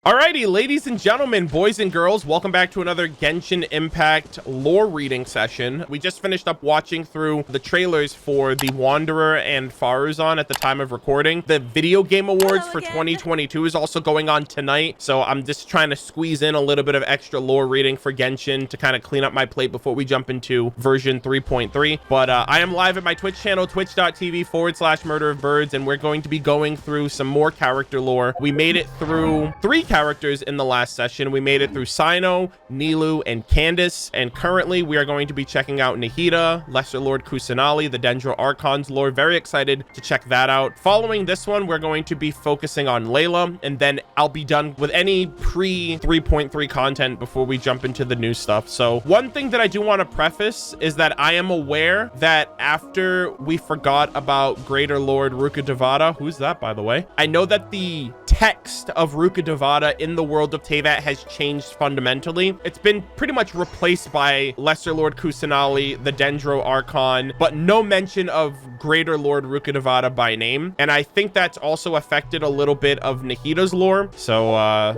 Alrighty, ladies and gentlemen, boys and girls, welcome back to another Genshin Impact lore reading session. We just finished up watching through the trailers for the Wanderer and Faruzan at the time of recording. The Video Game Awards for 2022 is also going on tonight, so I'm just trying to squeeze in a little bit of extra lore reading for Genshin to kind of clean up my plate before we jump into version 3.3. But I am live at my Twitch channel, twitch.tv/MurderofBirds, and we're going to be going through some more character lore. We made it through 3 characters in the last session. We made it through Sino, Nilu, and Candace, and currently we are going to be checking out Nahida, Lesser Lord Kusanali, the Dendro Archon's lore. Very excited to check that out. Following this one, we're going to be focusing on Layla, and then I'll be done with any pre 3.3 content before we jump into the new stuff. So one thing that I do want to preface is that I am aware that after we forgot about Greater Lord Rukkhadevata, who's that, by the way? I know that the text of Rukkhadevata in the world of Teyvat has changed fundamentally. It's been pretty much replaced by Lesser Lord Kusanali, the Dendro Archon, but no mention of Greater Lord Rukkhadevata by name. And I think that's also affected a little bit of Nahida's lore. So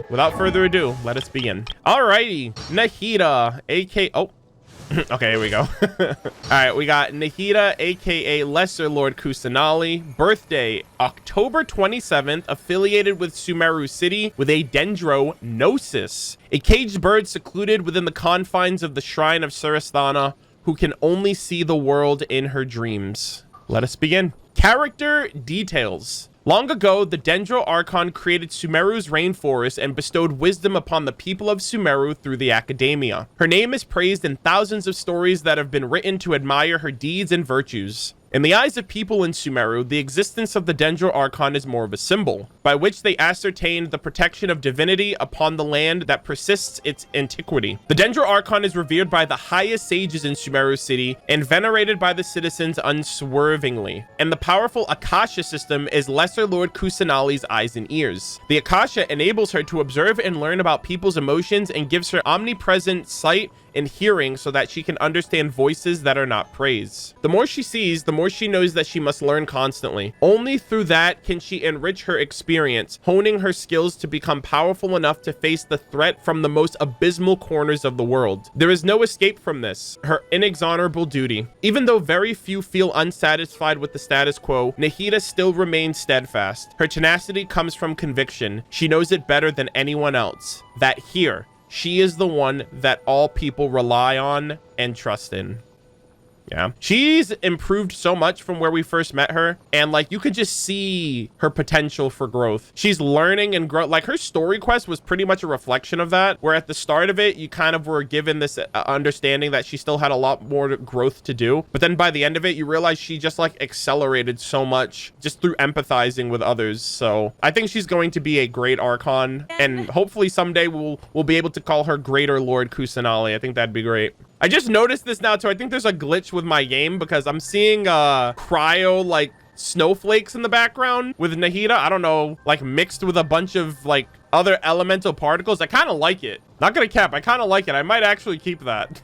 without further ado, let us begin. Alrighty, Nahida, aka okay, here we go. All right, we got Nahida, aka Lesser Lord Kusanali. Birthday, October 27th, affiliated with Sumeru City with a Dendro gnosis, a caged bird secluded within the confines of the Shrine of Surasthana, who can only see the world in her dreams. Let us begin. Character details. Long ago, the Dendro Archon created Sumeru's rainforest and bestowed wisdom upon the people of Sumeru through the academia. Her name is praised in thousands of stories that have been written to admire her deeds and virtues. In the eyes of people in Sumeru, the existence of the Dendro Archon is more of a symbol, by which they ascertained the protection of divinity upon the land that persists its antiquity. The Dendro Archon is revered by the highest sages in Sumeru City and venerated by the citizens unswervingly. And the powerful Akasha system is Lesser Lord Kusanali's eyes and ears. The Akasha enables her to observe and learn about people's emotions and gives her omnipresent sight and hearing so that she can understand voices that are not praise. The more she sees, the more she knows that she must learn constantly. Only through that can she enrich her experience, honing her skills to become powerful enough to face the threat from the most abysmal corners of the world. There is no escape from this, her inexorable duty. Even though very few feel unsatisfied with the status quo, Nahida still remains steadfast. Her tenacity comes from conviction. She knows it better than anyone else, that here, she is the one that all people rely on and trust in. Yeah, she's improved so much from where we first met her, and like you could just see her potential for growth. She's learning and grow. Like her story quest was pretty much a reflection of that, where at the start of it you kind of were given this understanding that she still had a lot more growth to do, but then by the end of it you realize she just like accelerated so much just through empathizing with others. So I think she's going to be a great Archon, and hopefully someday we'll be able to call her Greater Lord Kusanali. I think that'd be great. I just noticed this now too. I think there's a glitch with my game because I'm seeing cryo like snowflakes in the background with Nahida. I don't know, like mixed with a bunch of like other elemental particles. I kind of like it. Not gonna cap, I kind of like it. I might actually keep that.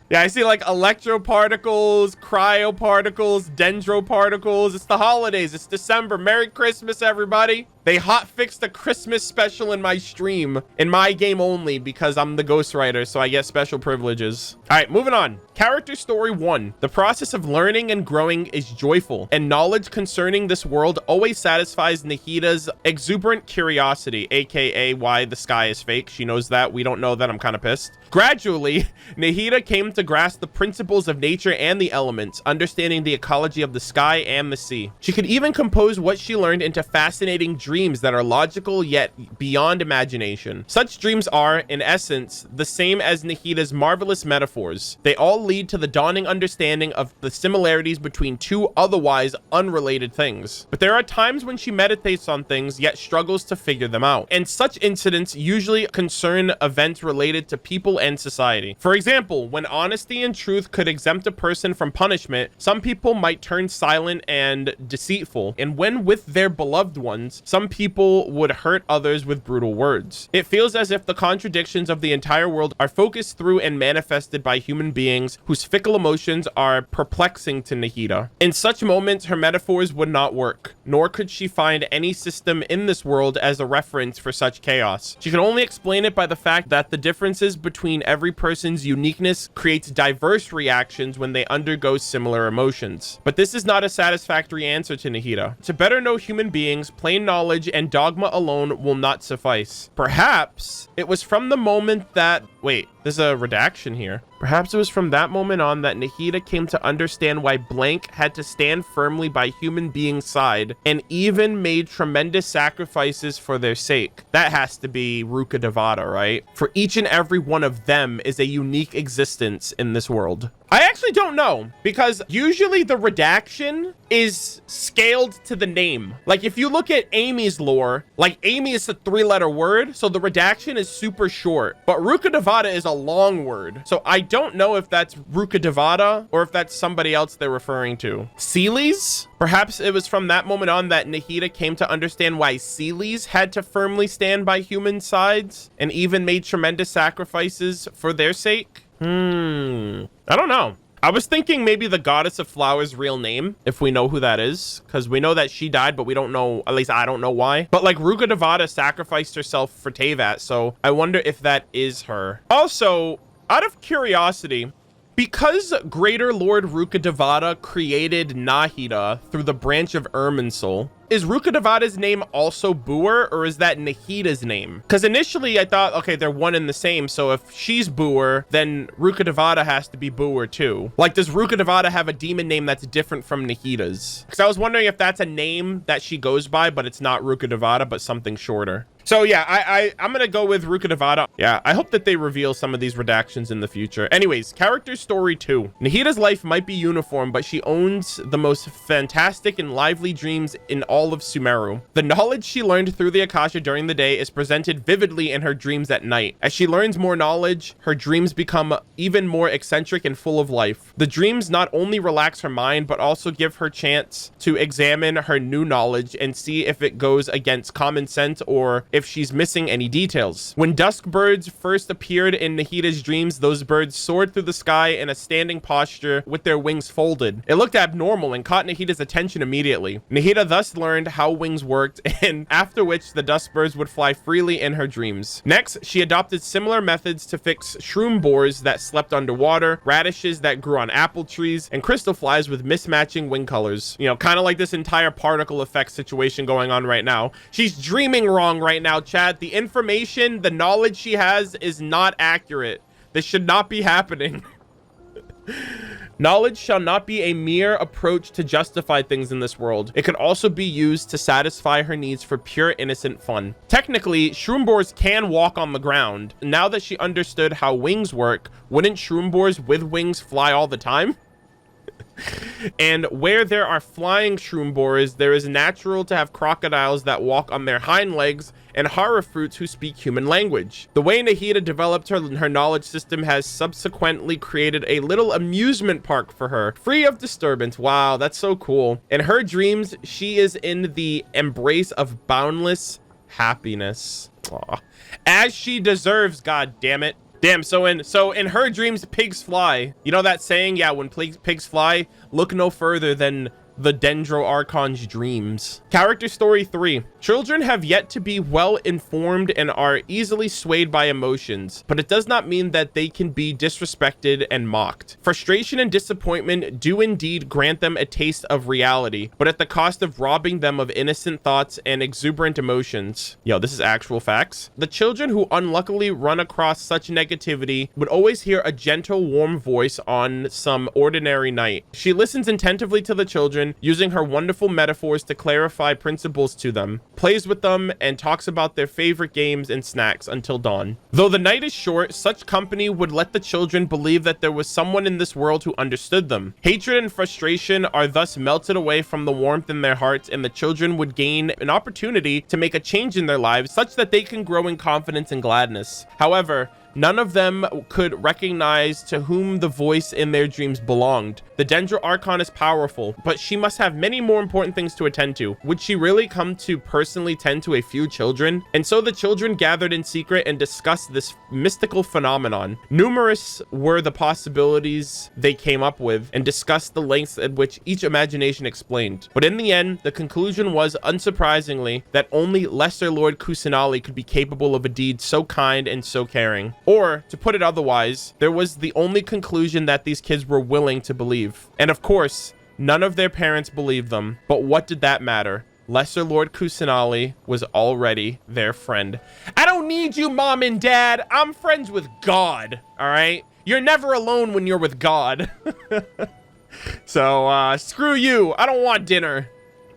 Yeah, I see like electro particles, cryo particles, dendro particles. It's the holidays. It's December. Merry Christmas, everybody. They hot fixed a Christmas special in my stream, in my game only, because I'm the ghostwriter, so I get special privileges. All right, moving on. Character story 1. The process of learning and growing is joyful, and knowledge concerning this world always satisfies Nahida's exuberant curiosity, aka why the sky is fake. She knows that. We don't know that. I'm kind of pissed. Gradually, Nahida came to grasp the principles of nature and the elements, understanding the ecology of the sky and the sea. She could even compose what she learned into fascinating dreams that are logical yet beyond imagination. Such dreams are, in essence, the same as Nahida's marvelous metaphors. They all lead to the dawning understanding of the similarities between two otherwise unrelated things. But there are times when she meditates on things yet struggles to figure them out. And such incidents usually concern events related to people and society. For example, when honesty and truth could exempt a person from punishment, some people might turn silent and deceitful. And when with their beloved ones, some some people would hurt others with brutal words. It feels as if the contradictions of the entire world are focused through and manifested by human beings whose fickle emotions are perplexing to Nahida. In such moments, her metaphors would not work, nor could she find any system in this world as a reference for such chaos. She can only explain it by the fact that the differences between every person's uniqueness creates diverse reactions when they undergo similar emotions. But this is not a satisfactory answer to Nahida. To better know human beings, plain knowledge and dogma alone will not suffice. Perhaps it was from the moment that... Wait, there's a redaction here. Perhaps it was from that moment on that Nahida came to understand why blank had to stand firmly by human beings' side and even made tremendous sacrifices for their sake. That has to be Ruka Devata, right? For each and every one of them is a unique existence in this world. I actually don't know, because usually the redaction is scaled to the name. Like if you look at Amy's lore, like Amy is a 3-letter word, so the redaction is super short, but Ruka Devata is a long word. So I don't know if that's Ruka Devata or if that's somebody else they're referring to. Seelies? Perhaps it was from that moment on that Nahida came to understand why Seelies had to firmly stand by human sides and even made tremendous sacrifices for their sake. I don't know. I was thinking maybe the goddess of flowers' real name, if we know who that is, because we know that she died, but we don't know, at least I don't know why. But like Ruka Devata sacrificed herself for Teyvat, so I wonder if that is her. Also, out of curiosity, because Greater Lord Ruka Devata created Nahida through the branch of Irminsul, is Ruka Devata's name also Boer, or is that Nahida's name? Because initially I thought, okay, they're one and the same, so if she's Boer, then Ruka Devata has to be Boer too. Like, does Ruka Devata have a demon name that's different from Nahida's? Because I was wondering if that's a name that she goes by, but it's not Ruka Devata, but something shorter. So yeah, I'm gonna go with Ruka Devata. Yeah, I hope that they reveal some of these redactions in the future. Anyways, character story 2. Nahida's life might be uniform, but she owns the most fantastic and lively dreams in all of Sumeru. The knowledge she learned through the Akasha during the day is presented vividly in her dreams at night. As she learns more knowledge, her dreams become even more eccentric and full of life. The dreams not only relax her mind, but also give her chance to examine her new knowledge and see if it goes against common sense or if she's missing any details. When dusk birds first appeared in Nahida's dreams, those birds soared through the sky in a standing posture with their wings folded. It looked abnormal and caught Nahida's attention immediately. Nahida thus learned how wings worked, and after which the dusk birds would fly freely in her dreams. Next, she adopted similar methods to fix shroom boars that slept underwater, radishes that grew on apple trees, and crystal flies with mismatching wing colors. You know, kind of like this entire particle effect situation going on right now. She's dreaming wrong right now, chat. The information, the knowledge she has is not accurate. This should not be happening. Knowledge shall not be a mere approach to justify things in this world. It could also be used to satisfy her needs for pure innocent fun. Technically, shroom boars can walk on the ground. Now that she understood how wings work, wouldn't shroom boars with wings fly all the time? And where there are flying shroom boars, there is natural to have crocodiles that walk on their hind legs and horror fruits who speak human language. The way Nahida developed her knowledge system has subsequently created a little amusement park for her, free of disturbance. Wow, that's so cool. In her dreams, she is in the embrace of boundless happiness. Aww. As she deserves, god damn it. Damn, so in her dreams, pigs fly. You know that saying? Yeah, when pigs fly, look no further than the Dendro Archon's dreams. Character story 3. Children have yet to be well informed and are easily swayed by emotions, but it does not mean that they can be disrespected and mocked. Frustration and disappointment do indeed grant them a taste of reality, but at the cost of robbing them of innocent thoughts and exuberant emotions. Yo, this is actual facts. The children who unluckily run across such negativity would always hear a gentle, warm voice on some ordinary night. She listens attentively to the children, using her wonderful metaphors to clarify principles to them, plays with them, and talks about their favorite games and snacks until dawn. Though the night is short, such company would let the children believe that there was someone in this world who understood them. Hatred and frustration are thus melted away from the warmth in their hearts, and the children would gain an opportunity to make a change in their lives such that they can grow in confidence and gladness. However, None of them could recognize to whom the voice in their dreams belonged. The Dendro Archon is powerful, but she must have many more important things to attend to. Would she really come to personally tend to a few children? And so the children gathered in secret and discussed this mystical phenomenon. Numerous were the possibilities they came up with and discussed the lengths at which each imagination explained. But in the end, the conclusion was, unsurprisingly, that only Lesser Lord Kusanali could be capable of a deed so kind and so caring. Or, to put it otherwise, there was the only conclusion that these kids were willing to believe. And of course, none of their parents believed them. But what did that matter? Lesser Lord Kusanali was already their friend. I don't need you, Mom and Dad. I'm friends with God, all right? You're never alone when you're with God. So, screw you. I don't want dinner.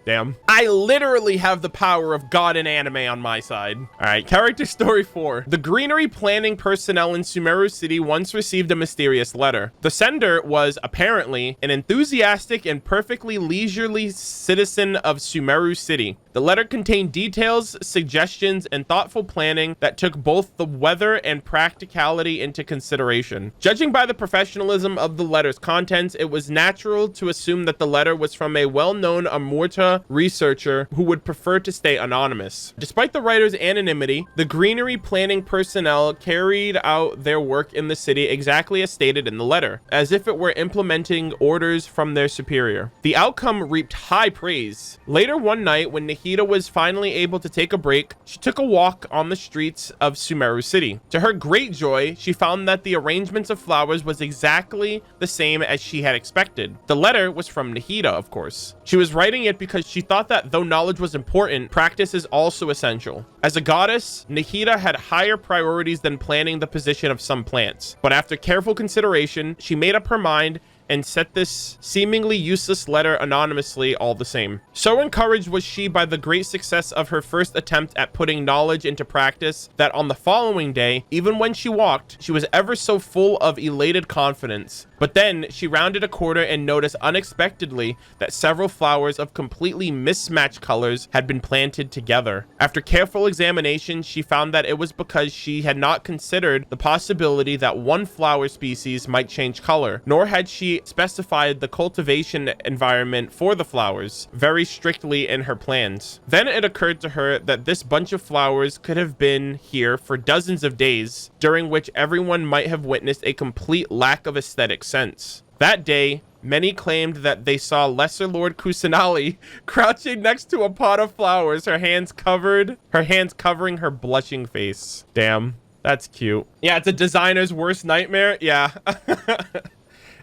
Damn. I literally have the power of God in anime on my side. All right, character story 4. The greenery planning personnel in Sumeru City once received a mysterious letter. The sender was apparently an enthusiastic and perfectly leisurely citizen of Sumeru City. The letter contained details, suggestions, and thoughtful planning that took both the weather and practicality into consideration. Judging by the professionalism of the letter's contents, it was natural to assume that the letter was from a well-known Amurta researcher who would prefer to stay anonymous. Despite the writer's anonymity, the greenery planning personnel carried out their work in the city exactly as stated in the letter, as if it were implementing orders from their superior. The outcome reaped high praise. Later one night, when Nahida was finally able to take a break, she took a walk on the streets of Sumeru City. To her great joy, she found that the arrangements of flowers was exactly the same as she had expected. The letter was from Nahida, of course. She was writing it because she thought that though knowledge was important, practice is also essential. As a goddess, Nahida had higher priorities than planning the position of some plants. But after careful consideration, she made up her mind and sent this seemingly useless letter anonymously all the same. So encouraged was she by the great success of her first attempt at putting knowledge into practice that on the following day, even when she walked, she was ever so full of elated confidence. But then she rounded a corner and noticed unexpectedly that several flowers of completely mismatched colors had been planted together. After careful examination, she found that it was because she had not considered the possibility that one flower species might change color, nor had she specified the cultivation environment for the flowers very strictly in her plans. Then it occurred to her that this bunch of flowers could have been here for dozens of days, during which everyone might have witnessed a complete lack of aesthetic sense. That day, many claimed that they saw Lesser Lord Kusanali crouching next to a pot of flowers, her hands covering her blushing face. Damn, that's cute. Yeah, it's a designer's worst nightmare. Yeah.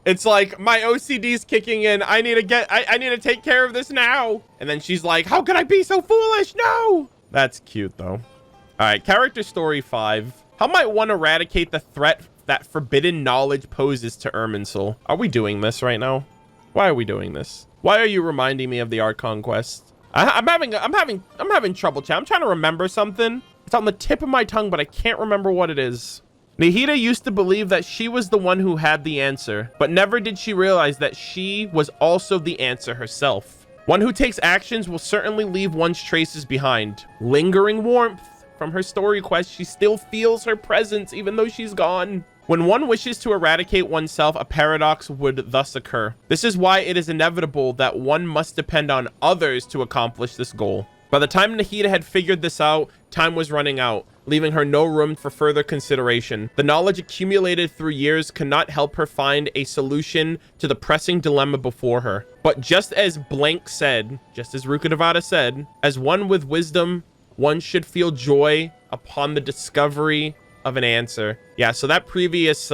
It's like, my OCD's kicking in. I need to take care of this now. And then she's like, how could I be so foolish? No. That's cute though. All right, character story 5. How might one eradicate the threat that forbidden knowledge poses to Irminsul? Are we doing this right now? Why are we doing this? Why are you reminding me of the Archon quest? I'm having trouble, chat. I'm trying to remember something. It's on the tip of my tongue, but I can't remember what it is. Nahida used to believe that she was the one who had the answer, but never did she realize that she was also the answer herself. One who takes actions will certainly leave one's traces behind. Lingering warmth from her story quest, she still feels her presence even though she's gone. When one wishes to eradicate oneself, a paradox would thus occur. This is why it is inevitable that one must depend on others to accomplish this goal. By the time Nahida had figured this out, time was running out, leaving her no room for further consideration. The knowledge accumulated through years could not help her find a solution to the pressing dilemma before her. But just as Blank said, just as Rukkhadevata said, as one with wisdom, one should feel joy upon the discovery of an answer. Yeah, so that previous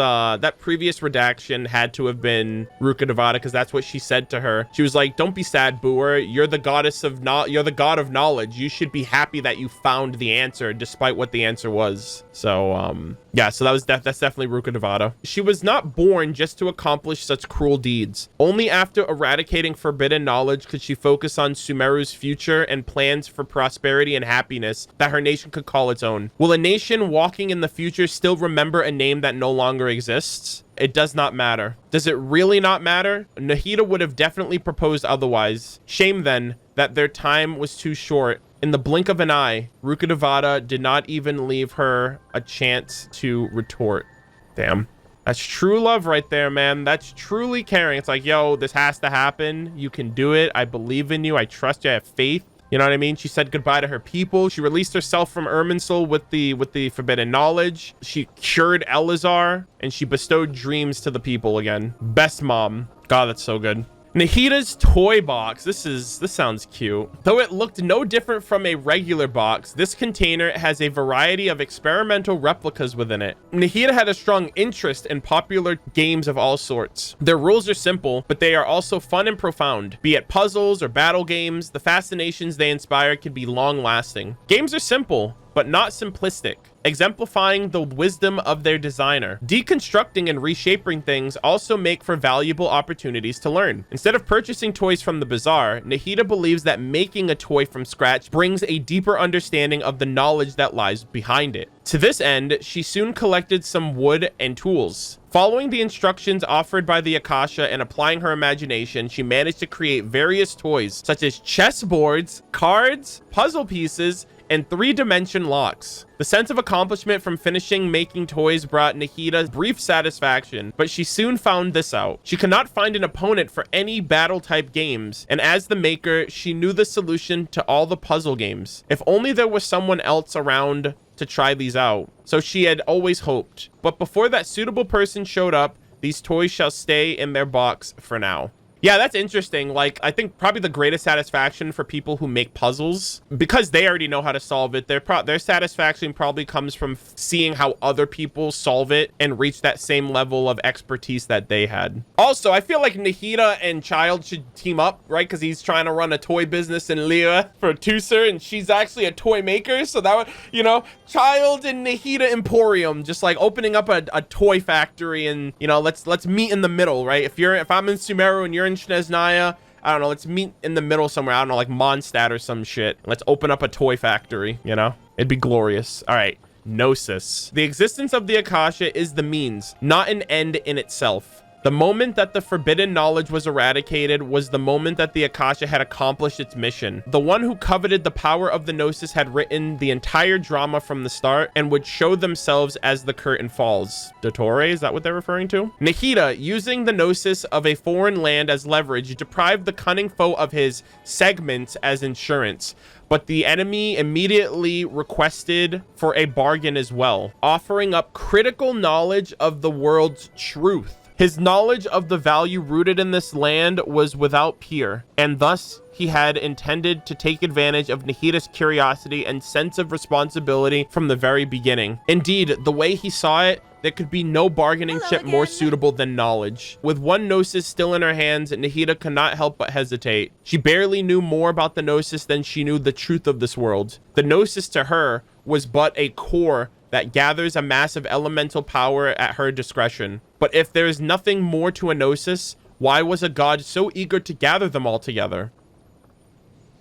redaction had to have been Rukkhadevata, because that's what she said to her. She was like, don't be sad, Booer. You're the goddess of you're the god of knowledge. You should be happy that you found the answer despite what the answer was. So yeah, so that's definitely Rukkhadevata. She was not born just to accomplish such cruel deeds. Only after eradicating forbidden knowledge could she focus on Sumeru's future and plans for prosperity and happiness that her nation could call its own. Will a nation walking in the future still remember a name that no longer exists? It does not matter. Does it really not matter? Nahida would have definitely proposed otherwise. Shame then that their time was too short In the blink of an eye, Rukkhadevata did not even leave her a chance to retort. Damn. That's true love right there, man. That's truly caring. It's like, yo, this has to happen. You can do it. I believe in you. I trust you. I have faith. You know what I mean? She said goodbye to her people. She released herself from Irminsul with the forbidden knowledge. She cured Elazar, and she bestowed dreams to the people again. Best mom. God, that's so good. Nahida's toy box. This sounds cute. Though it looked no different from a regular box, this container has a variety of experimental replicas within it. Nahida had a strong interest in popular games of all sorts. Their rules are simple, but they are also fun and profound. Be it puzzles or battle games, the fascinations they inspire can be long-lasting. Games are simple, but not simplistic, exemplifying the wisdom of their designer. Deconstructing and reshaping things also make for valuable opportunities to learn. Instead of purchasing toys from the bazaar, Nahida believes that making a toy from scratch brings a deeper understanding of the knowledge that lies behind it. To this end, she soon collected some wood and tools. Following the instructions offered by the Akasha and applying her imagination, she managed to create various toys, such as chessboards, cards, puzzle pieces, and 3-dimension locks. The sense of accomplishment from finishing making toys brought Nahida brief satisfaction, but she soon found this out. She could not find an opponent for any battle-type games, and as the maker, she knew the solution to all the puzzle games. If only there was someone else around to try these out. So she had always hoped. But before that suitable person showed up, these toys shall stay in their box for now. Yeah, that's interesting. Like, I think probably the greatest satisfaction for people who make puzzles, because they already know how to solve it, their satisfaction probably comes from seeing how other people solve it and reach that same level of expertise that they had. Also, I feel like Nahida and Child should team up, right? Because he's trying to run a toy business in Leah for Tusser, and she's actually a toy maker. So that would, you know, Child and Nahida Emporium, just like opening up a toy factory, and, you know, let's meet in the middle, right? If I'm in Sumeru and you're in Snezhnaya, I don't know, let's meet in the middle somewhere. I don't know, like Mondstadt or some shit. Let's open up a toy factory, you know? It'd be glorious. All right, gnosis. The existence of the Akasha is the means, not an end in itself. The moment that the forbidden knowledge was eradicated was the moment that the Akasha had accomplished its mission. The one who coveted the power of the gnosis had written the entire drama from the start and would show themselves as the curtain falls. Dottore, is that what they're referring to? Nahida, using the gnosis of a foreign land as leverage, deprived the cunning foe of his segments as insurance. But the enemy immediately requested for a bargain as well, offering up critical knowledge of the world's truth. His knowledge of the value rooted in this land was without peer, and thus he had intended to take advantage of Nahida's curiosity and sense of responsibility from the very beginning. Indeed, the way he saw it, there could be no bargaining chip more suitable than knowledge. With one gnosis still in her hands, Nahida could not help but hesitate. She barely knew more about the gnosis than she knew the truth of this world. The gnosis to her was but a core that gathers a massive elemental power at her discretion. But if there is nothing more to a gnosis, why was a god so eager to gather them all together?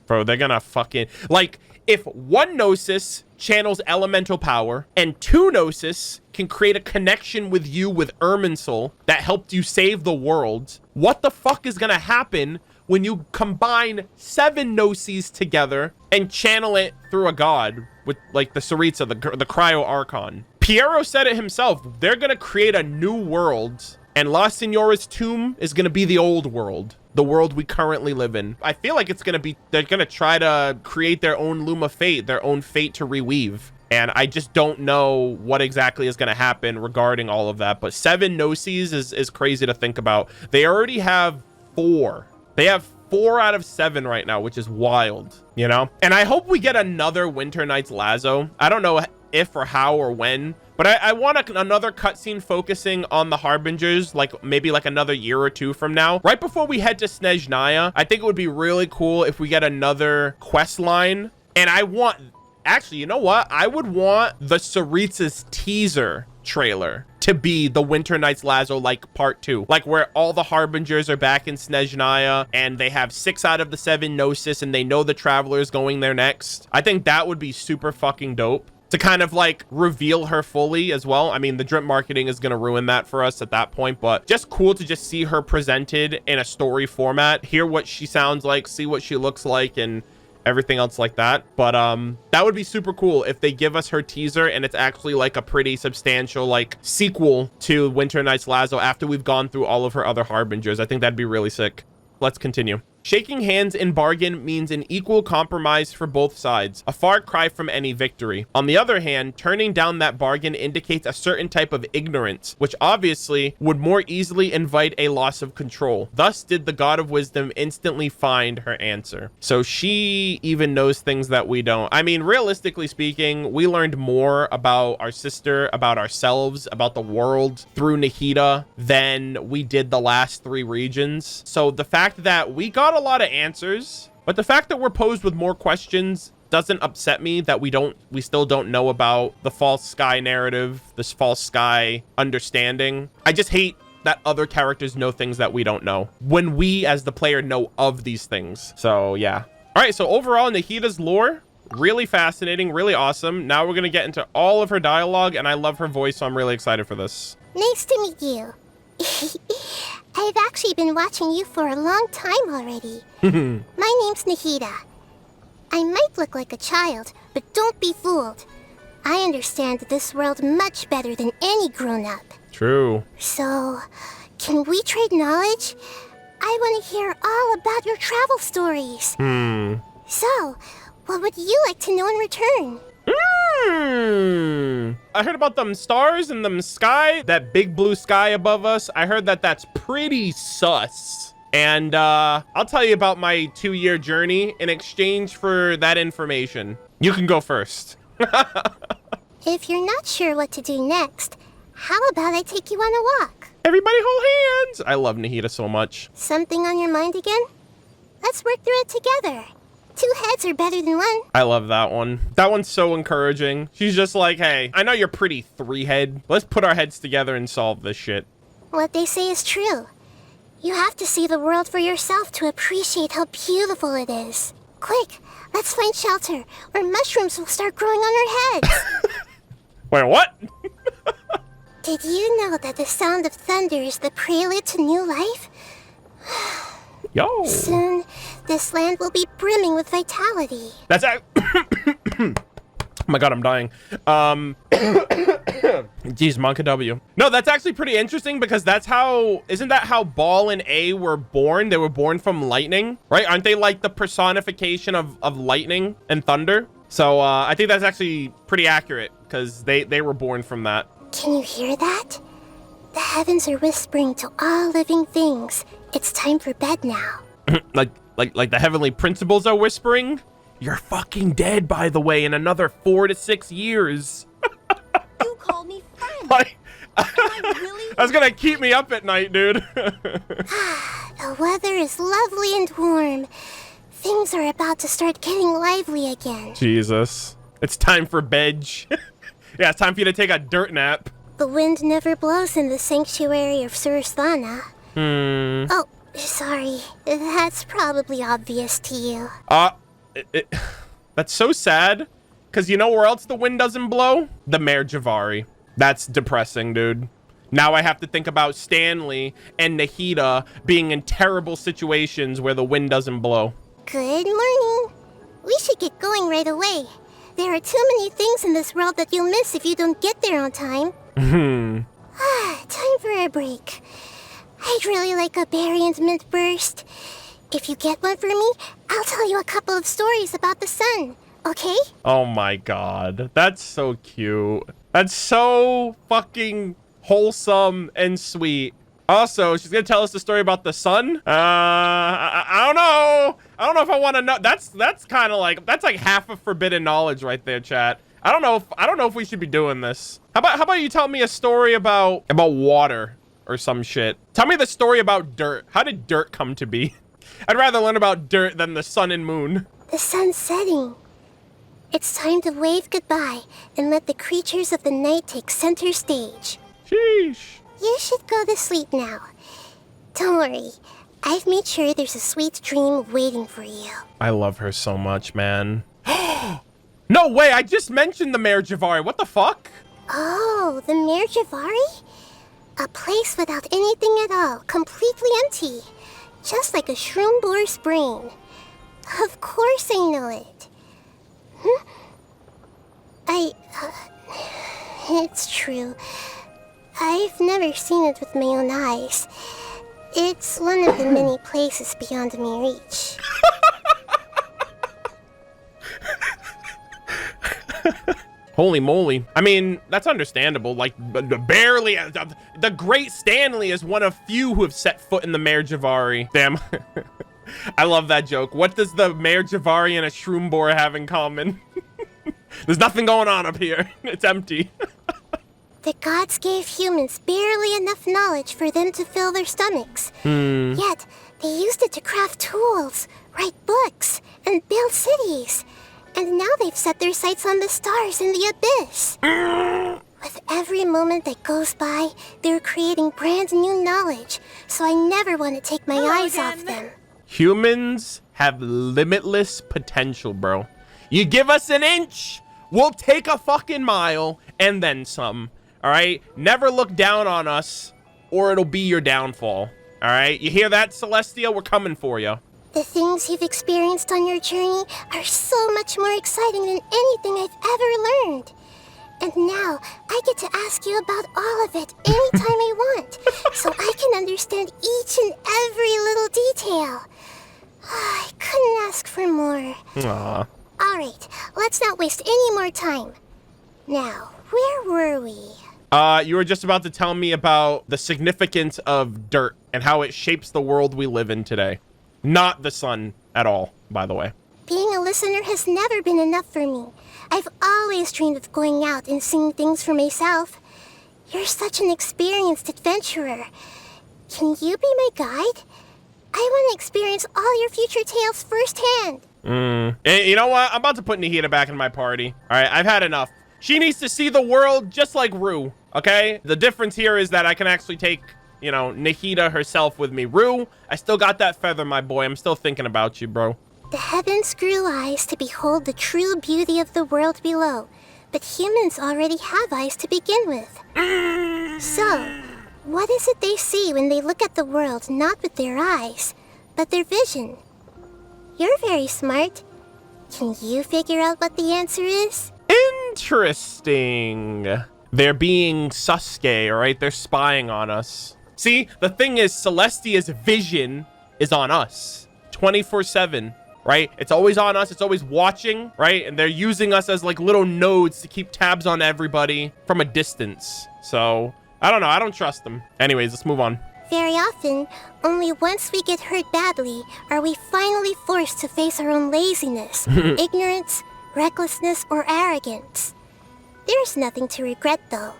Bro, they're gonna fucking... Like, if one gnosis channels elemental power and two gnosis can create a connection with you with Irminsul that helped you save the world, what the fuck is gonna happen when you combine 7 gnosis together and channel it through a god with, like, the Tsaritsa, the Cryo Archon? Piero said it himself. They're gonna create a new world, and La Signora's tomb is gonna be the old world, the world we currently live in. I feel like it's gonna be, they're gonna try to create their own Luma fate, their own fate to reweave. And I just don't know what exactly is going to happen regarding all of that. But 7 gnosis is crazy to think about. They already have 4. They have 4 out of 7 right now, which is wild, you know? And I hope we get another Winter Nights Lazo. I don't know if or how or when, but I want another cutscene focusing on the Harbingers, like maybe like another year or 2 from now. Right before we head to Snezhnaya, I think it would be really cool if we get another quest line. And I want... Actually, you know what? I would want the Tsaritsa's teaser trailer to be the Winter Nights Lazo, like part 2, like where all the Harbingers are back in Snezhnaya and they have 6 out of the 7 gnosis and they know the Traveler is going there next. I think that would be super fucking dope to kind of like reveal her fully as well. I mean, the drip marketing is going to ruin that for us at that point, but just cool to just see her presented in a story format, hear what she sounds like, see what she looks like, and everything else like that. But that would be super cool if they give us her teaser and it's actually like a pretty substantial like sequel to Winter Night's Lazo after we've gone through all of her other harbingers. I think that'd be really sick. Let's continue. Shaking hands in bargain means an equal compromise for both sides, a far cry from any victory. On the other hand, turning down that bargain indicates a certain type of ignorance, which obviously would more easily invite a loss of control. Thus did the God of Wisdom instantly find her answer. So she even knows things that we don't. I mean, realistically speaking, we learned more about our sister, about ourselves, about the world through Nahida than we did the last 3 regions. So the fact that we got a lot of answers, but the fact that we're posed with more questions doesn't upset me that we still don't know about the false sky narrative, this false sky understanding. I just hate that other characters know things that we don't know when we as the player know of these things. So yeah. All right, so overall Nahida's lore, really fascinating, really awesome. Now we're gonna get into all of her dialogue, and I love her voice, so I'm really excited for this. Nice to meet you. I've actually been watching you for a long time already. My name's Nahida. I might look like a child, but don't be fooled. I understand this world much better than any grown-up. True. So, can we trade knowledge? I want to hear all about your travel stories. So, what would you like to know in return? I heard about them stars and them sky, that big blue sky above us. I heard that that's pretty sus. And I'll tell you about my 2-year journey in exchange for that information. You can go first. If you're not sure what to do next, how about I take you on a walk? Everybody hold hands. I love Nahida so much. Something on your mind again? Let's work through it together. 2 heads are better than 1. I love that one. That one's so encouraging. She's just like, hey, I know you're pretty 3-head. Let's put our heads together and solve this shit. What they say is true. You have to see the world for yourself to appreciate how beautiful it is. Quick, let's find shelter, or mushrooms will start growing on our heads. Wait, what? Did you know that the sound of thunder is the prelude to new life? Yo. Soon, this land will be brimming with vitality. That's oh my god, I'm dying. Geez, Monka W. No, that's actually pretty interesting because that's how, isn't that how Ball and A were born? They were born from lightning, right? Aren't they like the personification of lightning and thunder? So I think that's actually pretty accurate because they were born from that. Can you hear that? The heavens are whispering to all living things. It's time for bed now. like the heavenly principles are whispering? You're fucking dead, by the way, in another 4 to 6 years. You called me friend. Like, Really? that's gonna keep me up at night, dude. The weather is lovely and warm. Things are about to start getting lively again. Jesus. It's time for bed. Yeah, it's time for you to take a dirt nap. The wind never blows in the sanctuary of Surasthana. Oh, sorry. That's probably obvious to you. That's so sad. Because you know where else the wind doesn't blow? The Mare Javari. That's depressing, dude. Now I have to think about Stanley and Nahida being in terrible situations where the wind doesn't blow. Good morning. We should get going right away. There are too many things in this world that you'll miss if you don't get there on time. Time for a break. I'd really like a berry and mint burst. If you get one for me, I'll tell you a couple of stories about the sun, okay? Oh my god. That's so cute. That's so fucking wholesome and sweet. Also, she's gonna tell us the story about the sun. I don't know. I don't know if I want to know. That's kind of like, that's like half of forbidden knowledge right there, chat. I don't know if we should be doing this. How about you tell me a story about water or some shit. Tell me the story about dirt. How did dirt come to be? I'd rather learn about dirt than the sun and moon. The sun's setting. It's time to wave goodbye and let the creatures of the night take center stage. Sheesh. You should go to sleep now. Don't worry. I've made sure there's a sweet dream waiting for you. I love her so much, man. No way, I just mentioned the Mare Javari. What the fuck? Oh, the Mare Javari? A place without anything at all, completely empty. Just like a shroom boar's brain. Of course I know it. It's true. I've never seen it with my own eyes. It's one of the many places beyond my reach. Holy moly. I mean, that's understandable. Like, barely. The great Stanley is one of few who have set foot in the Mayor Javari. Damn. I love that joke. What does the Mayor Javari and a shroom boar have in common? There's nothing going on up here. It's empty. The gods gave humans barely enough knowledge for them to fill their stomachs. Yet, they used it to craft tools, write books, and build cities. And now they've set their sights on the stars in the abyss. With every moment that goes by, they're creating brand new knowledge, so I never want to take my eyes off them. Humans have limitless potential, bro. You give us an inch, we'll take a fucking mile, and then some. All right? Never look down on us, or it'll be your downfall. All right? You hear that, Celestia? We're coming for you. The things you've experienced on your journey are so much more exciting than anything I've ever learned. And now, I get to ask you about all of it anytime I want, so I can understand each and every little detail. I couldn't ask for more. Aww. All right, let's not waste any more time. Now, where were we? You were just about to tell me about the significance of dirt and how it shapes the world we live in today. Not the sun at all, by the way. Being a listener has never been enough for me. I've always dreamed of going out and seeing things for myself. You're such an experienced adventurer. Can you be my guide? I want to experience all your future tales firsthand. Hey, you know what? I'm about to put Nahida back in my party. All right, I've had enough. She needs to see the world just like Rue, okay? The difference here is that I can actually take, you know, Nahida herself with me. Rue, I still got that feather, my boy. I'm still thinking about you, bro. The heavens grew eyes to behold the true beauty of the world below, but humans already have eyes to begin with. So, what is it they see when they look at the world not with their eyes, but their vision? You're very smart. Can you figure out what the answer is? Interesting. They're being Sasuke, all right? They're spying on us. See, the thing is, Celestia's vision is on us 24/7, right? It's always on us. It's always watching, right? And they're using us as like little nodes to keep tabs on everybody from a distance. So I don't know. I don't trust them. Anyways, let's move on. Very often, only once we get hurt badly are we finally forced to face our own laziness, ignorance, recklessness, or arrogance. There's nothing to regret, though.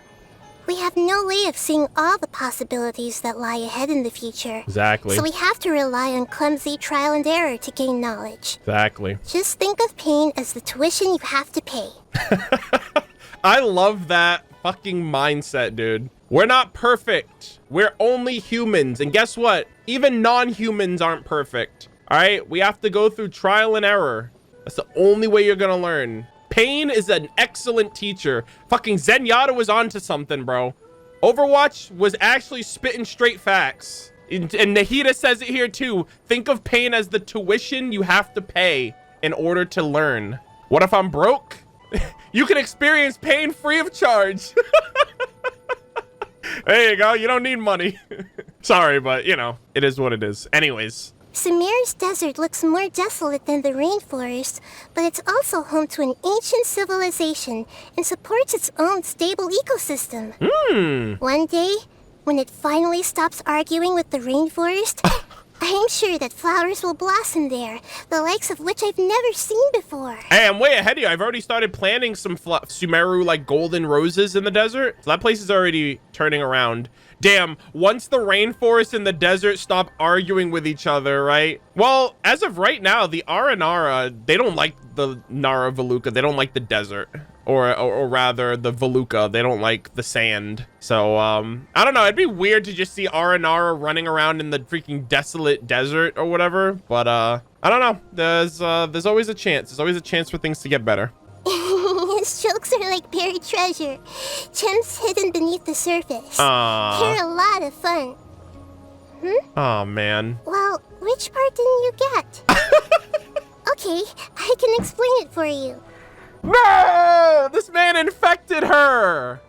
We have no way of seeing all the possibilities that lie ahead in the future. Exactly. So we have to rely on clumsy trial and error to gain knowledge. Exactly. Just think of pain as the tuition you have to pay. I love that fucking mindset, dude. We're not perfect. We're only humans. And guess what? Even non-humans aren't perfect. All right? We have to go through trial and error. That's the only way you're gonna learn. Pain is an excellent teacher. Fucking Zenyatta was onto something, bro. Overwatch was actually spitting straight facts. And Nahida says it here too. Think of pain as the tuition you have to pay in order to learn. What if I'm broke? You can experience pain free of charge. There you go. You don't need money. Sorry, but you know, it is what it is. Anyways. Sumer's desert looks more desolate than the rainforest, but it's also home to an ancient civilization and supports its own stable ecosystem. One day, when it finally stops arguing with the rainforest, I'm sure that flowers will blossom there, the likes of which I've never seen before. Hey, I'm way ahead of you. I've already started planting some Sumeru, like, golden roses in the desert. So that place is already turning around. Damn, once the rainforest and the desert stop arguing with each other, right? Well, as of right now, the Aranara, they don't like the Nara Veluca. They don't like the desert. Or rather, the Veluca. They don't like the sand. So, I don't know. It'd be weird to just see Aranara running around in the freaking desolate desert or whatever. But, I don't know. There's always a chance. There's always a chance for things to get better. His jokes are like buried treasure, gems hidden beneath the surface. Aww. They're a lot of fun. Oh man. Well, which part didn't you get? Okay, I can explain it for you. No! This man infected her!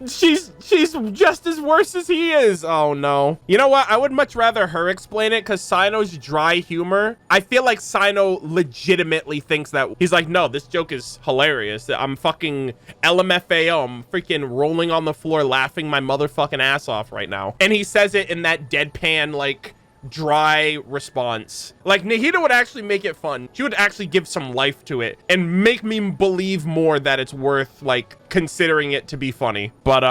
She's just as worse as he is. Oh no. You know what? I would much rather her explain it, because Sino's dry humor, I feel like Sino legitimately thinks that. He's like, no, this joke is hilarious. I'm fucking LMFAO. I'm freaking rolling on the floor laughing my motherfucking ass off right now. And he says it in that deadpan, like, dry response. Like, Nahida would actually make it fun. She would actually give some life to it and make me believe more that it's worth, like, considering it to be funny. But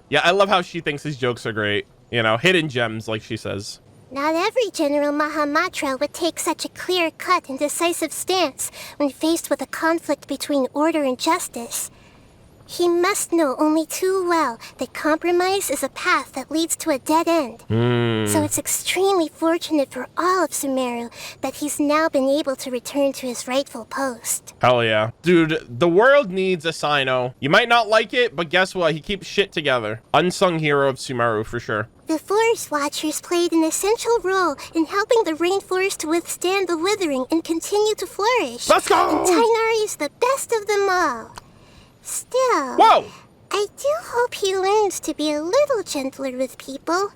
yeah, I love how she thinks his jokes are great, you know, hidden gems, like she says. Not every General Mahamatra would take such a clear-cut and decisive stance when faced with a conflict between order and justice. He must know only too well that compromise is a path that leads to a dead end. So it's extremely fortunate for all of Sumeru that he's now been able to return to his rightful post. Hell yeah. Dude, the world needs a Sino. You might not like it, but guess what? He keeps shit together. Unsung hero of Sumeru, for sure. The Forest Watchers played an essential role in helping the rainforest to withstand the withering and continue to flourish. Let's go! And Tainari is the best of them all. Still, Whoa! I do hope he learns to be a little gentler with people.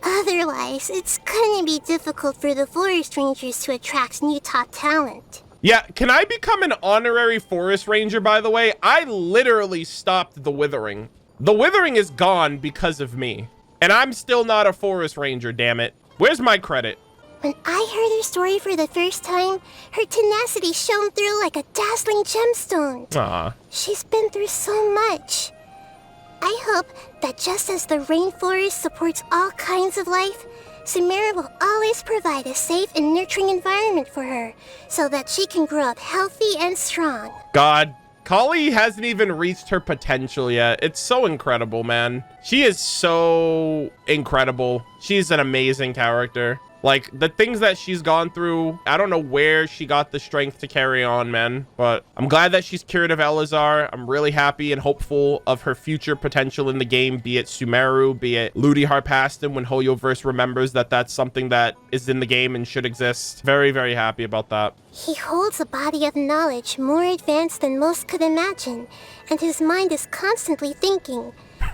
Otherwise, it's gonna be difficult for the Forest Rangers to attract new top talent. Yeah, can I become an honorary forest ranger, by the way? I literally stopped the withering. The withering is gone because of me. And I'm still not a forest ranger, damn it. Where's my credit? When I heard her story for the first time, her tenacity shone through like a dazzling gemstone. Aw. She's been through so much. I hope that just as the rainforest supports all kinds of life, Sumeru will always provide a safe and nurturing environment for her, so that she can grow up healthy and strong. God, Kali hasn't even reached her potential yet. It's so incredible, man. She is so incredible. She's an amazing character. Like, the things that she's gone through, I don't know where she got the strength to carry on, man. But I'm glad that she's cured of Elazar. I'm really happy and hopeful of her future potential in the game, be it Sumeru, be it Ludi Harpastum, when Hoyoverse remembers that that's something that is in the game and should exist. Very, very happy about that. He holds a body of knowledge more advanced than most could imagine, and his mind is constantly thinking.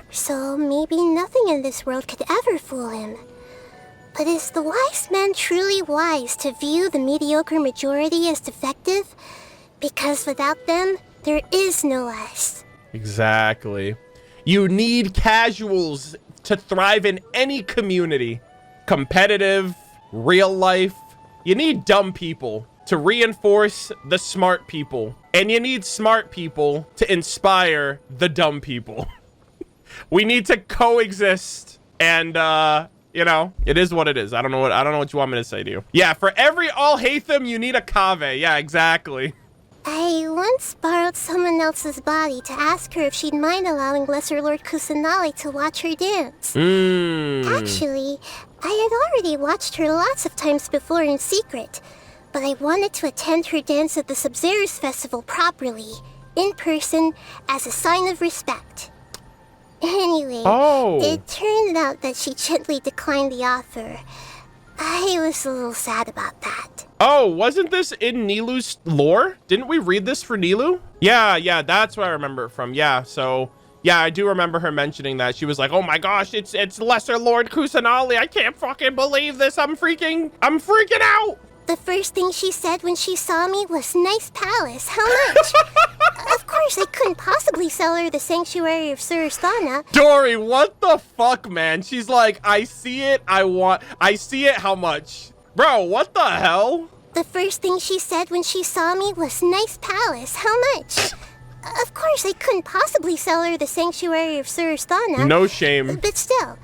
So maybe nothing in this world could ever fool him. But is the wise man truly wise to view the mediocre majority as defective? Because without them, there is no us. Exactly. You need casuals to thrive in any community. Competitive, real life. You need dumb people to reinforce the smart people. And you need smart people to inspire the dumb people. We need to coexist. And, you know, it is what it is. I don't know what you want me to say to you. Yeah, for every all hate them, you need a Kave. Yeah, exactly. I once borrowed someone else's body to ask her if she'd mind allowing Lesser Lord Kusanali to watch her dance. Actually, I had already watched her lots of times before in secret, but I wanted to attend her dance at the Sub-Zero's festival properly, in person, as a sign of respect. Anyway, it turned out that she gently declined the offer. I was a little sad about that. Oh, wasn't this in Nilu's lore? Didn't we read this for Nilu? Yeah, that's where I remember it from. Yeah, so, yeah, I do remember her mentioning that. She was like, oh my gosh, it's Lesser Lord Kusanali. I can't fucking believe this. I'm freaking out. The first thing she said when she saw me was, nice palace, how much? Of course, I couldn't possibly sell her the Sanctuary of Surasthana. Dory, what the fuck, man? She's like, I see it, how much? Bro, what the hell? The first thing she said when she saw me was, nice palace, how much? Of course, I couldn't possibly sell her the Sanctuary of Surasthana. No shame. But still,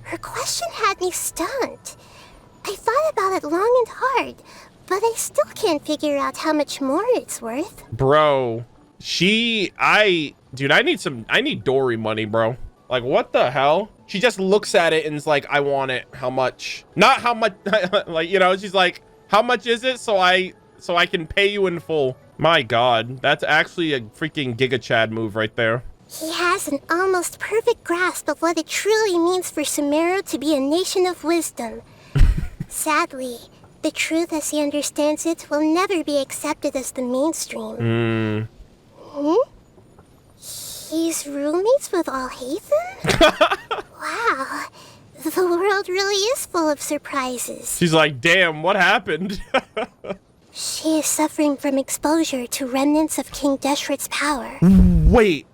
her question had me stunned. I thought about it long and hard, but I still can't figure out how much more it's worth. Bro, I need Dory money, bro. Like, what the hell? She just looks at it and is like, I want it. How much? Not how much, like, you know, she's like, how much is it so I can pay you in full? My God, that's actually a freaking Giga Chad move right there. He has an almost perfect grasp of what it truly means for Sumeru to be a nation of wisdom. Sadly, the truth as he understands it will never be accepted as the mainstream. He's roommates with Alhazen? Wow, the world really is full of surprises. She's like, damn, what happened? She is suffering from exposure to remnants of King Deshret's power. Wait.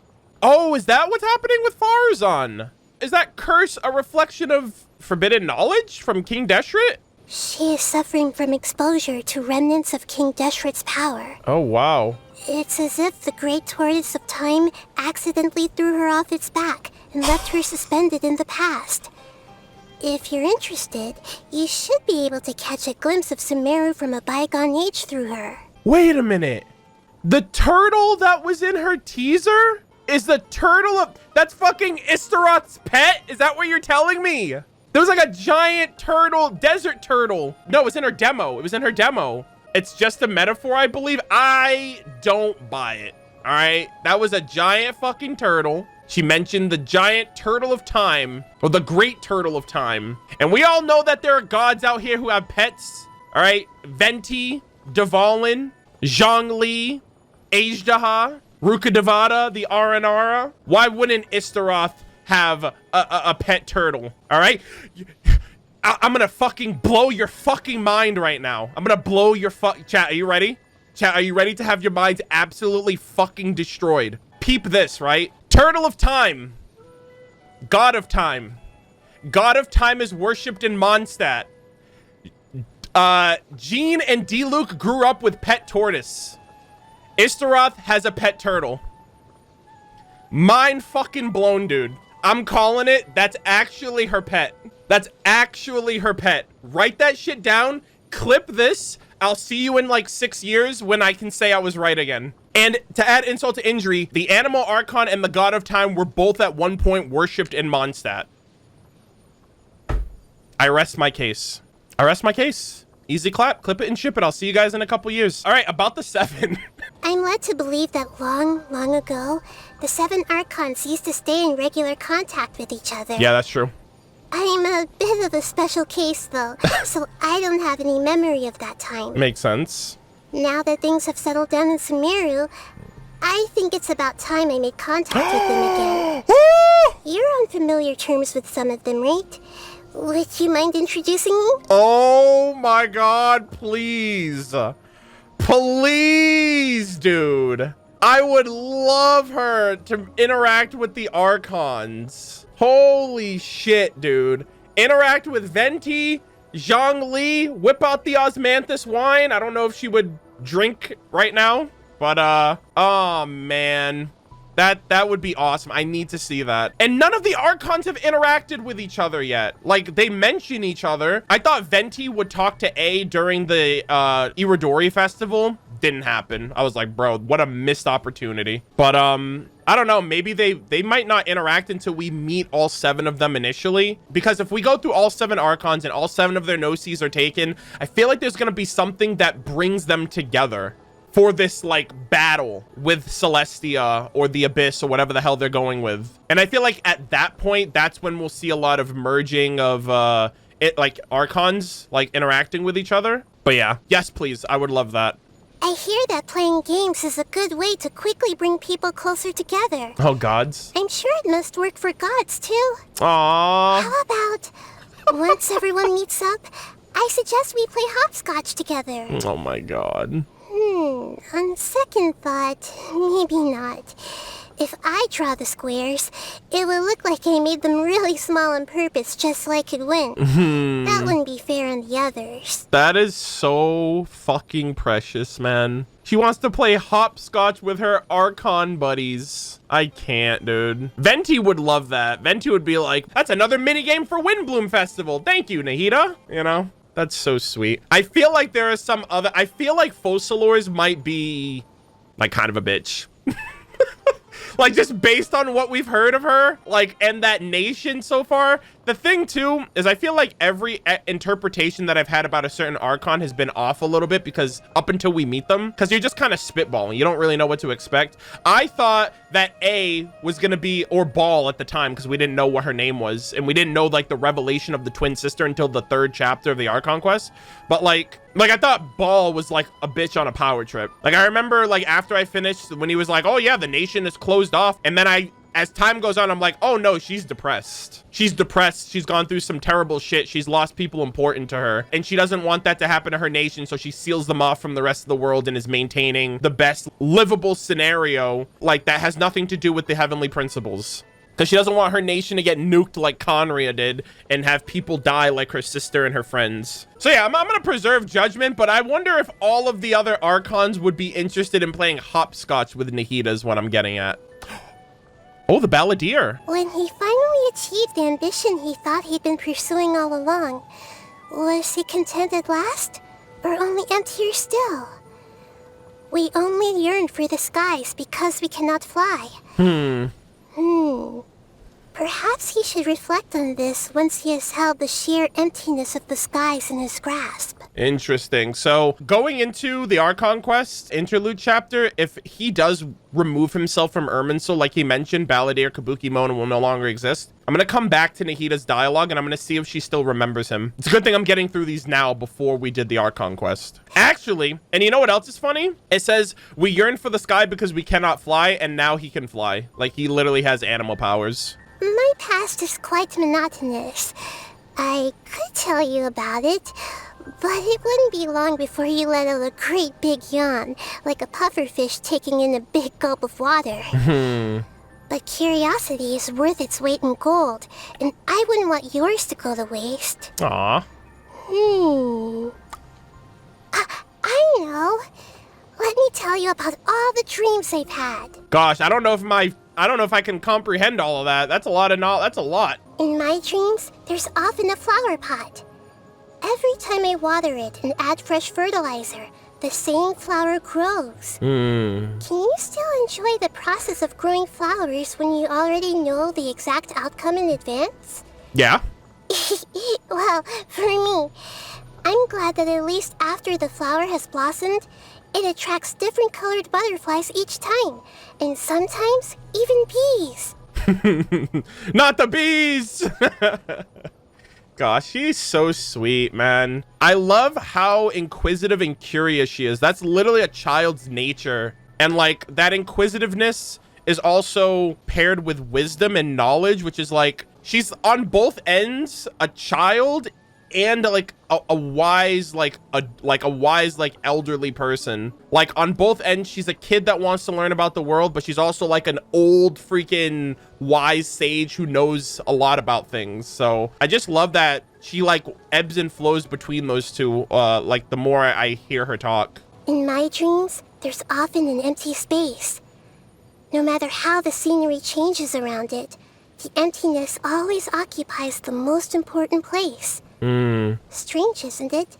Oh, is that what's happening with Farazan? Is that curse a reflection of forbidden knowledge from King Deshret? She is suffering from exposure to remnants of King Deshret's power. Oh, wow. It's as if the great tortoise of time accidentally threw her off its back and left her suspended in the past. If you're interested, you should be able to catch a glimpse of Sumeru from a bygone age through her. Wait a minute. The turtle that was in her teaser is the turtle of... That's fucking Istaroth's pet? Is that what you're telling me? There was like a giant turtle, desert turtle. No, it was in her demo. It was in her demo. It's just a metaphor, I believe. I don't buy it. All right. That was a giant fucking turtle. She mentioned the giant turtle of time, or the great turtle of time. And we all know that there are gods out here who have pets. All right. Venti, Dvalin, Zhongli, Ajdaha, Rukkhadevata, the Aranara. Why wouldn't Istaroth have a pet turtle? All right. I'm gonna fucking blow your fucking mind right now. I'm gonna blow your chat. Are you ready? Chat, are you ready to have your minds absolutely fucking destroyed? Peep this, right? Turtle of time. God of time. God of time is worshipped in Mondstadt. Jean and D-Luke grew up with pet tortoise. Istaroth has a pet turtle. Mind fucking blown, dude. I'm calling it. That's actually her pet. That's actually her pet. Write that shit down. Clip this. I'll see you in like 6 years when I can say I was right again. And to add insult to injury, the Animal Archon and the God of Time were both at one point worshipped in Mondstadt. I rest my case. I rest my case. Easy clap. Clip it and ship it. I'll see you guys in a couple years. All right, about the 7. I'm led to believe that long, long ago, the 7 Archons used to stay in regular contact with each other. Yeah, that's true. I'm a bit of a special case, though, so I don't have any memory of that time. Makes sense. Now that things have settled down in Sumeru, I think it's about time I made contact with them again. You're on familiar terms with some of them, right? Would you mind introducing me? Oh my god, please. Please, dude. I would love her to interact with the Archons. Holy shit, dude. Interact with Venti, Zhongli, whip out the Osmanthus wine. I don't know if she would drink right now, but oh man. That would be awesome. I need to see that. And none of the Archons have interacted with each other yet. Like, they mention each other. I thought Venti would talk to A during the Iridori festival. Didn't happen. I was like, bro, what a missed opportunity. But I don't know. Maybe they might not interact until we meet all 7 of them initially. Because if we go through all 7 Archons and all 7 of their Gnosis are taken, I feel like there's gonna be something that brings them together for this like battle with Celestia or the Abyss or whatever the hell they're going with. And I feel like at that point, that's when we'll see a lot of merging of like Archons like interacting with each other. But yeah, yes, please. I would love that. I hear that playing games is a good way to quickly bring people closer together. Oh, gods. I'm sure it must work for gods too. Aww. How about once everyone meets up, I suggest we play hopscotch together. Oh my god. On second thought, maybe not. If I draw the squares, it will look like I made them really small on purpose just so I could win. That wouldn't be fair on the others. That is so fucking precious, man. She wants to play hopscotch with her Archon buddies. I can't, dude. Venti would love that. Venti would be like, that's another minigame for Windbloom Festival. Thank you, Nahida. You know? That's so sweet. I feel like there are some other... I feel like Focalors might be, like, kind of a bitch. Like, just based on what we've heard of her, like, and that nation so far, the thing too is I feel like every interpretation that I've had about a certain Archon has been off a little bit, because up until we meet them, because you're just kind of spitballing. You don't really know what to expect. I thought that A was going to be, or Ball at the time, because we didn't know what her name was. And we didn't know like the revelation of the twin sister until the 3rd chapter of the Archon quest. But like I thought Ball was like a bitch on a power trip. Like I remember like after I finished, when he was like, oh yeah, the nation is closed off. And then as time goes on, I'm like, oh no, she's depressed. She's depressed. She's gone through some terrible shit. She's lost people important to her, and she doesn't want that to happen to her nation. So she seals them off from the rest of the world and is maintaining the best livable scenario. Like that has nothing to do with the heavenly principles, because she doesn't want her nation to get nuked like Conria did and have people die like her sister and her friends. So yeah, I'm gonna preserve judgment, but I wonder if all of the other Archons would be interested in playing hopscotch with Nahida is what I'm getting at. Oh, the Balladeer. When he finally achieved the ambition he thought he'd been pursuing all along, was he content at last, or only emptier still? We only yearn for the skies because we cannot fly. Perhaps he should reflect on this once he has held the sheer emptiness of the skies in his grasp. Interesting. So going into the Archon quest interlude chapter, if he does remove himself from Irminsul, like he mentioned, Balladeer, Kabukimon will no longer exist. I'm going to come back to Nahida's dialogue and I'm going to see if she still remembers him. It's a good thing I'm getting through these now before we did the Archon quest. Actually, and you know what else is funny? It says we yearn for the sky because we cannot fly, and now he can fly. Like he literally has animal powers. My past is quite monotonous. I could tell you about it, but it wouldn't be long before you let out a great big yawn, like a pufferfish taking in a big gulp of water. But curiosity is worth its weight in gold, and I wouldn't want yours to go to waste. Aw. I know. Let me tell you about all the dreams I've had. Gosh, I don't know if I can comprehend all of that. That's a lot of knowledge. That's a lot. In my dreams, there's often a flower pot. Every time I water it and add fresh fertilizer, the same flower grows. Can you still enjoy the process of growing flowers when you already know the exact outcome in advance? Yeah. Well, for me, I'm glad that at least after the flower has blossomed, it attracts different colored butterflies each time, and sometimes even bees. Not the bees! Gosh, she's so sweet, man. I love how inquisitive and curious she is. That's literally a child's nature. And like that inquisitiveness is also paired with wisdom and knowledge, which is like she's on both ends a child and like a wise elderly person. Like on both ends, she's a kid that wants to learn about the world, but she's also like an old freaking wise sage who knows a lot about things. So I just love that she like ebbs and flows between those two. Like the more I hear her talk. In my dreams, there's often an empty space. No matter how the scenery changes around it, the emptiness always occupies the most important place. Strange, isn't it?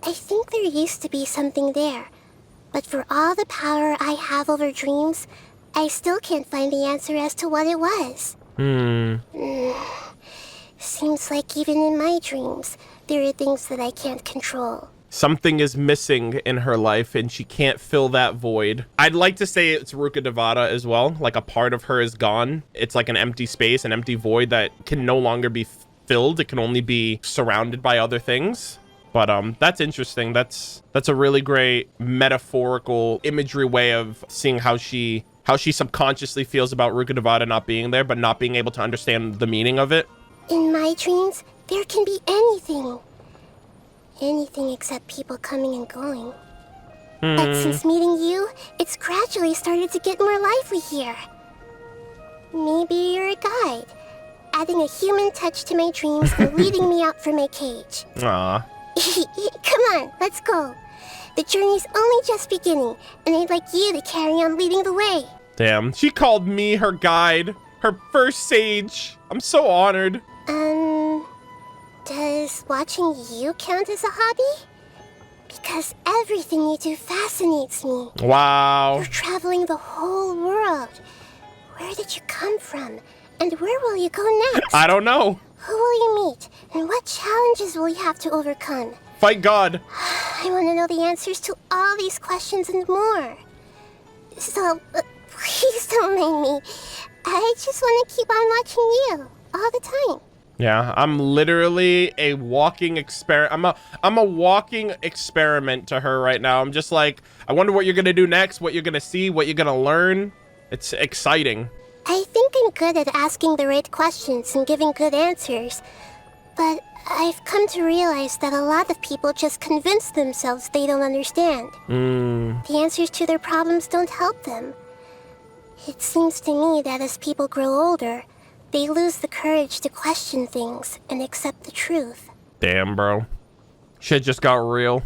I think there used to be something there, but for all the power I have over dreams, I still can't find the answer as to what it was. Seems like even in my dreams, there are things that I can't control. Something is missing in her life and she can't fill that void. I'd like to say it's Ruka Devata as well. Like a part of her is gone. It's like an empty space, an empty void that can no longer be filled. It can only be surrounded by other things. But that's interesting. That's a really great metaphorical imagery way of seeing how she subconsciously feels about Ruka Devata not being there, but not being able to understand the meaning of it. In my dreams, there can be anything. Anything except people coming and going. But since meeting you, it's gradually started to get more lively here. Maybe you're a guide, adding a human touch to my dreams and leading me out from my cage. Aw. Come on, let's go. The journey's only just beginning, and I'd like you to carry on leading the way. Damn, she called me her guide, her first sage. I'm so honored. Does watching you count as a hobby? Because everything you do fascinates me. Wow. You're traveling the whole world. Where did you come from? And where will you go next? I don't know. Who will you meet? And what challenges will you have to overcome? Fight God. I want to know the answers to all these questions and more. So, please don't mind me. I just want to keep on watching you all the time. Yeah, I'm literally a walking experiment. I'm a walking experiment to her right now. I'm just like, I wonder what you're gonna do next, what you're gonna see, what you're gonna learn. It's exciting. I think I'm good at asking the right questions and giving good answers. But I've come to realize that a lot of people just convince themselves they don't understand. The answers to their problems don't help them. It seems to me that as people grow older, they lose the courage to question things and accept the truth. Damn, bro. Shit just got real.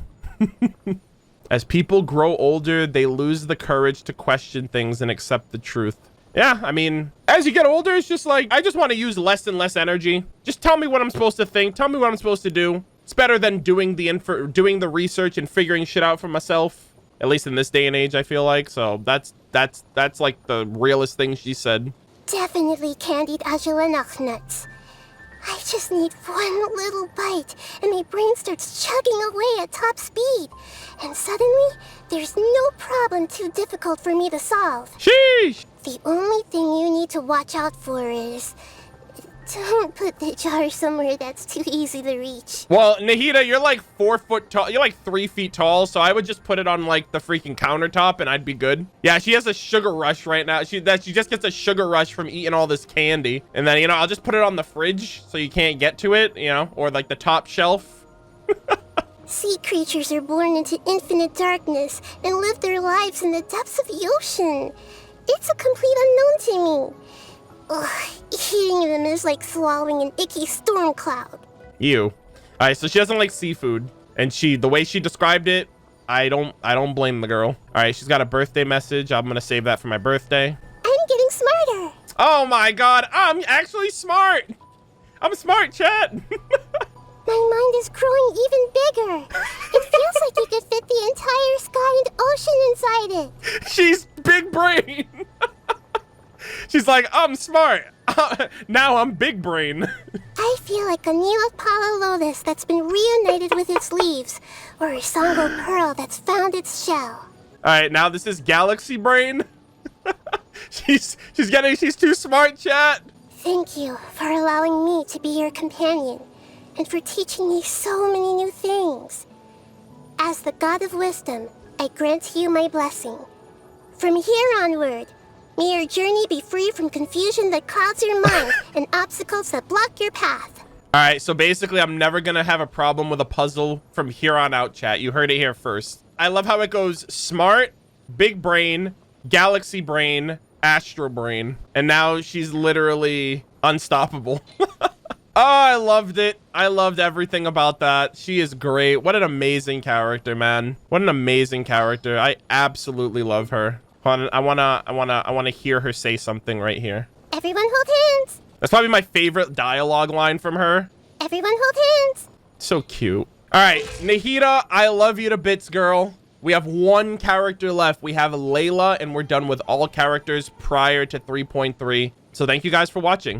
As people grow older, they lose the courage to question things and accept the truth. Yeah, I mean, as you get older, it's just like, I just want to use less and less energy. Just tell me what I'm supposed to think. Tell me what I'm supposed to do. It's better than doing the research and figuring shit out for myself. At least in this day and age, I feel like. So that's like the realest thing she said. Definitely candied agelanach nuts. I just need one little bite, and my brain starts chugging away at top speed. And suddenly, there's no problem too difficult for me to solve. Sheesh! The only thing you need to watch out for is... don't put the jar somewhere that's too easy to reach. Well, Nahida, you're like 4 foot tall. You're like 3 feet tall, so I would just put it on like the freaking countertop and I'd be good. Yeah, she has a sugar rush right now. She just gets a sugar rush from eating all this candy. And then, you know, I'll just put it on the fridge so you can't get to it, you know, or like the top shelf. Sea creatures are born into infinite darkness and live their lives in the depths of the ocean. It's a complete unknown to me. Ugh, eating them is like swallowing an icky storm cloud. Ew. All right, so she doesn't like seafood, and the way she described it, I don't blame the girl. All right, she's got a birthday message. I'm gonna save that for my birthday. I'm getting smarter. Oh my God, I'm actually smart. I'm smart, chat. My mind is growing even bigger. It feels like you could fit the entire sky and ocean inside it. She's big brain. She's like, I'm smart. Now I'm big brain. I feel like a Neopala lotus that's been reunited with its leaves, or a Songo pearl that's found its shell. All right, now this is galaxy brain. she's too smart, chat. Thank you for allowing me to be your companion, and for teaching me so many new things. As the God of Wisdom, I grant you my blessing. From here onward, may your journey be free from confusion that clouds your mind and obstacles that block your path. All right, so basically I'm never gonna have a problem with a puzzle from here on out, chat. You heard it here first. I love how it goes smart, big brain, galaxy brain, astro brain, and now she's literally unstoppable. Oh, I loved it. I loved everything about that. She is great. What an amazing character, man. What an amazing character. I absolutely love her. I wanna hear her say something right here. Everyone hold hands. That's probably my favorite dialogue line from her. Everyone hold hands. So cute. All right, Nahida, I love you to bits, girl. We have one character left. We have Layla, and we're done with all characters prior to 3.3. So thank you guys for watching.